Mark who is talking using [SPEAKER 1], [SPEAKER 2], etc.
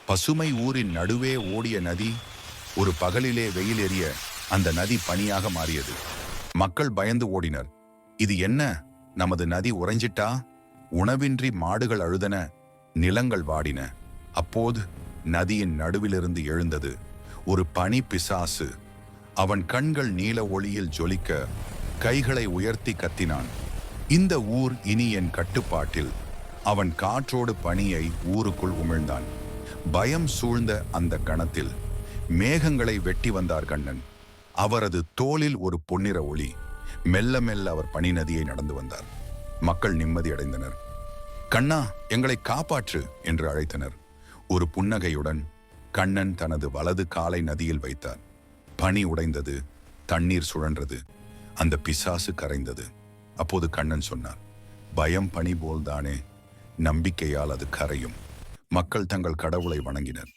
[SPEAKER 1] பசுமை ஊரின் நடுவே ஓடிய நதி ஒரு பகலிலே வெயில் எரிய அந்த நதி பனியாக மாறியது. மக்கள் பயந்து ஓடினர். இது என்ன? நமது நதி உறைஞ்சிட்டா? உணவின்றி மாடுகள் அழுதன, நிலங்கள் வாடின. அப்போது நதியின் நடுவிலிருந்து எழுந்தது ஒரு பனி பிசாசு. அவன் கண்கள் நீல ஒளியில் ஜொலிக்க கைகளை உயர்த்தி கத்தினான், இந்த ஊர் இனி என் கட்டுப்பாட்டில். அவன் காற்றோடு பனியை ஊருக்குள் உமிழ்ந்தான். பயம் சூழ்ந்த அந்த கணத்தில் மேகங்களை வெட்டி வந்தார் கண்ணன். அவரது தோளில் ஒரு பொன்னிற ஒளி. மெல்ல மெல்ல அவர் பனி நதியை நடந்து வந்தார். மக்கள் நிம்மதி அடைந்தனர். கண்ணா, எங்களை காப்பாற்று என்று அழைத்தனர். ஒரு புன்னகையுடன் கண்ணன் தனது வலது காலை நதியில் வைத்தார். பனி உடைந்தது, தண்ணீர் சுழன்றது, அந்த பிசாசு கரைந்தது. அப்போது கண்ணன் சொன்னார், பயம் பனி போல்தானே, நம்பிக்கையால் அது கரையும். மக்கள் தங்கள் கடவுளை வணங்கினர்.